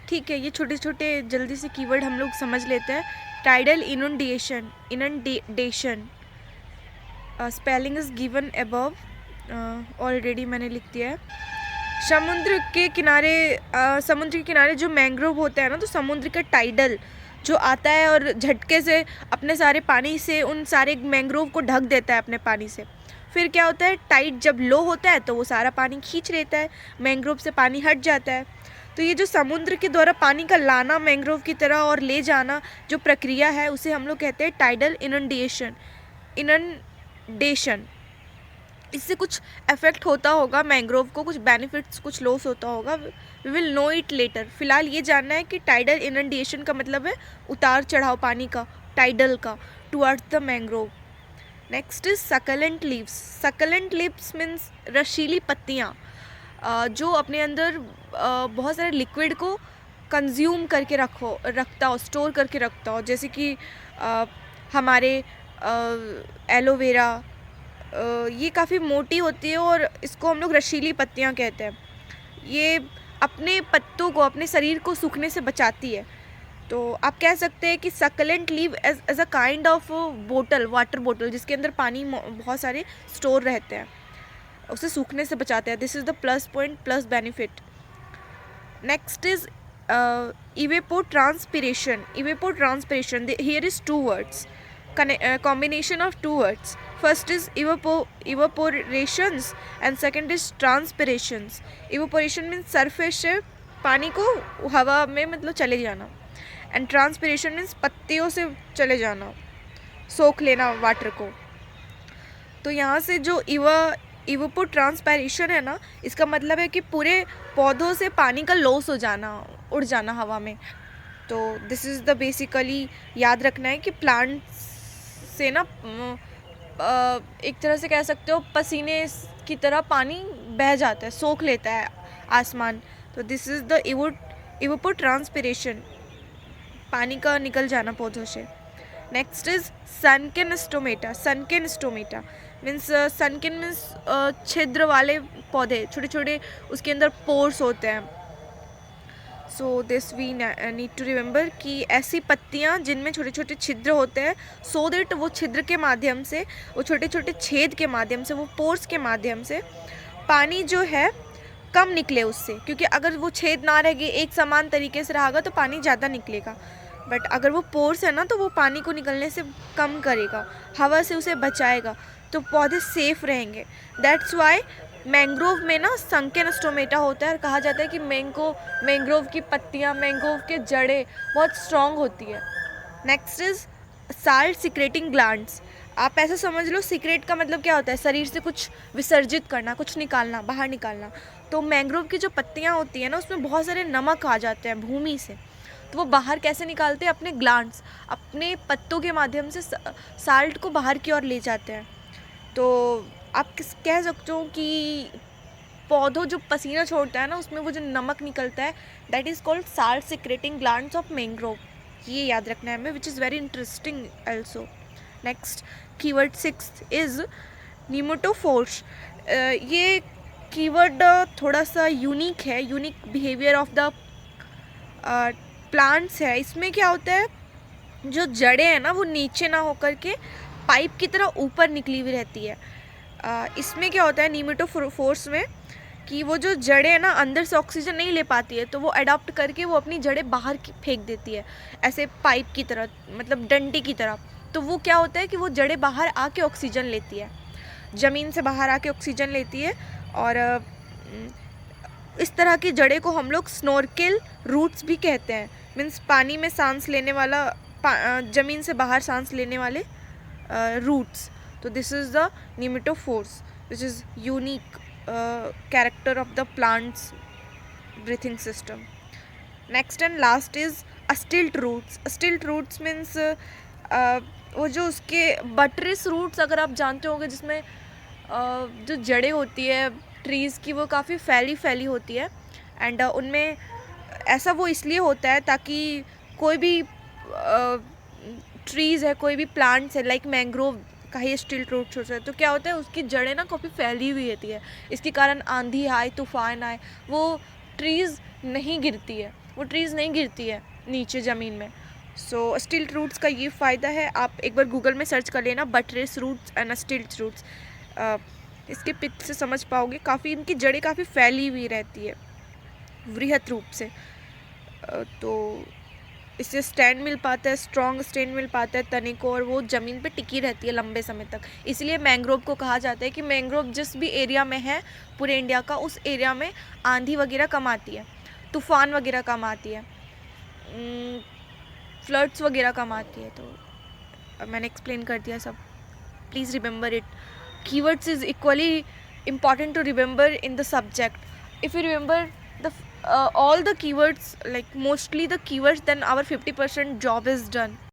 ठीक है, ये छोटे छोटे जल्दी से कीवर्ड हम लोग समझ लेते हैं. Tidal inundation, inundation spelling is given above, already मैंने लिख दिया है. समुद्र के किनारे जो मैंग्रोव होता है ना, तो समुद्र का टाइडल जो आता है और झटके से अपने सारे पानी से उन सारे मैंग्रोव को ढक देता है अपने पानी से. फिर क्या होता है, टाइड जब लो होता है तो वो सारा पानी खींच लेता है, मैंग्रोव से पानी हट जाता है. तो ये जो समुद्र के द्वारा पानी का लाना मैंग्रोव की तरह और ले जाना जो प्रक्रिया है, उसे हम लोग कहते हैं टाइडल इनंडेशन. इनंडेशन इससे कुछ इफेक्ट होता होगा मैंग्रोव को, कुछ बेनिफिट्स, कुछ लॉस होता होगा. We will know it later. फिलहाल ये जानना है कि टाइडल इनंडेशन का मतलब है उतार चढ़ाव पानी का, टाइडल का, towards the mangrove. Next is succulent leaves. Succulent leaves means रसीली पत्तियाँ जो अपने अंदर बहुत सारे लिक्विड को कंज्यूम करके रखता हो, स्टोर करके रखता हो. जैसे कि हमारे एलोवेरा, ये काफ़ी मोटी होती है और इसको हम लोग रसीली पत्तियाँ कहते हैं. ये अपने पत्तों को, अपने शरीर को सूखने से बचाती है. तो आप कह सकते हैं कि succulent leave as a kind of बोतल, वाटर बोतल, जिसके अंदर पानी बहुत सारे स्टोर रहते हैं, उसे सूखने से बचाते हैं. This is the plus point, plus benefit. Next is evapotranspiration. Evapotranspiration, here is two words, combination of two words. First is evaporations and second is transpirations. Evaporation means surface से पानी को हवा में मतलब चले जाना, एंड ट्रांसपिरेशन मीन्स पत्तियों से चले जाना, सोख लेना वाटर को. तो यहाँ से जो इवेपोट्रांसपायरेशन है ना, इसका मतलब है कि पूरे पौधों से पानी का लॉस हो जाना, उड़ जाना हवा में. तो दिस इज़ द बेसिकली याद रखना है कि प्लांट्स से ना एक तरह से कह सकते हो पसीने की तरह पानी बह जाता है, सोख लेता है आसमान. तो दिस इज़ द इवेपोट्रांसपिरेशन, पानी का निकल जाना पौधों से. Next is सनकेन stomata. सनकेन stomata means सनकेन means छिद्र वाले पौधे, छोटे छोटे उसके अंदर पोर्स होते हैं. So this we need to remember कि ऐसी पत्तियाँ जिनमें छोटे छोटे छिद्र होते हैं, सो दैट वो छिद्र के माध्यम से, वो छोटे छोटे छेद के माध्यम से, वो पोर्स के माध्यम से पानी जो है कम निकले उससे. क्योंकि अगर वो छेद ना रहेगी, एक समान तरीके से रहेगा, तो पानी ज़्यादा निकलेगा. बट अगर वो पोर्स है ना, तो वो पानी को निकलने से कम करेगा, हवा से उसे बचाएगा, तो पौधे सेफ रहेंगे. दैट्स वाई मैंग्रोव में ना संकेन स्टोमेटा होता है, और कहा जाता है कि मैंग्रोव की पत्तियाँ, मैंग्रोव के जड़ें बहुत स्ट्रॉन्ग होती है. Next is salt secreting glands. आप ऐसा समझ लो, सीक्रेट का मतलब क्या होता है, शरीर से कुछ विसर्जित करना, कुछ निकालना, बाहर निकालना. तो मैंग्रोव की जो पत्तियाँ होती हैं ना, उसमें बहुत सारे नमक आ जाते हैं भूमि से. तो वो बाहर कैसे निकालते हैं, अपने ग्लैंड्स, अपने पत्तों के माध्यम से साल्ट को बाहर की ओर ले जाते हैं. तो आप कह सकते हो कि पौधों जो पसीना छोड़ता है ना, उसमें वो जो नमक निकलता है, that is called salt secreting glands of mangrove. ये याद रखना है हमें, which is very interesting also. Next keyword 6 is pneumatophores. ये कीवर्ड थोड़ा सा यूनिक है, unique behaviour of the plants है. इसमें क्या होता है, जो जड़ें हैं ना, वो नीचे ना होकर के पाइप की तरह ऊपर निकली हुई रहती है. इसमें क्या होता है निमेटोफोर्स में, कि वो जो जड़ें हैं ना, अंदर से ऑक्सीजन नहीं ले पाती है, तो वो अडॉप्ट करके वो अपनी जड़ें बाहर फेंक देती है, ऐसे पाइप की तरह, मतलब डंडी की तरह. तो वो क्या होता है कि वो जड़ें बाहर आके ऑक्सीजन लेती है, ज़मीन से बाहर आके ऑक्सीजन लेती है. और इस तरह की जड़ें को हम लोग स्नोरकेल रूट्स भी कहते हैं. मीन्स पानी में सांस लेने वाला, ज़मीन से बाहर सांस लेने वाले रूट्स. तो this is the pneumatophores which is unique character of the plants breathing system. Next and last is stilt roots. Stilt roots means वो जो उसके बटरस रूट्स, अगर आप जानते होंगे, जिसमें जो जड़ें होती है ट्रीज़ की, वो काफ़ी फैली होती है. एंड उनमें ऐसा वो इसलिए होता है ताकि कोई भी ट्रीज़ है, कोई भी प्लांट्स है, लाइक मैंग्रोव का ही स्टिल्ट रूट्स होता है, तो क्या होता है, उसकी जड़ें ना काफ़ी फैली हुई रहती है. इसके कारण आंधी आए, तूफान आए, वो ट्रीज़ नहीं गिरती है, वो ट्रीज़ नहीं गिरती है नीचे ज़मीन में। सो स्टिल्ट रूट्स का ये फ़ायदा है, आप एक बार गूगल में सर्च कर लेना buttress roots and stilt roots, इसके पिक से समझ पाओगे। काफ़ी इनकी जड़ें काफ़ी फैली हुई रहती है वृहत रूप से, तो इससे स्टैंड मिल पाता है, स्ट्रॉन्ग स्टैंड मिल पाता है तने को, और वो ज़मीन पे टिकी रहती है लंबे समय तक। इसलिए मैंग्रोव को कहा जाता है कि मैंग्रोव जिस भी एरिया में है पूरे इंडिया का, उस एरिया में आंधी वगैरह कम आती है, तूफ़ान वगैरह कम आती है, फ्लड्स वगैरह कम आती है। तो मैंने एक्सप्लेन कर दिया सब। Please remember it. Keywords is equally important to remember in the subject. If you remember the all the keywords, like mostly the keywords, then our 50% job is done.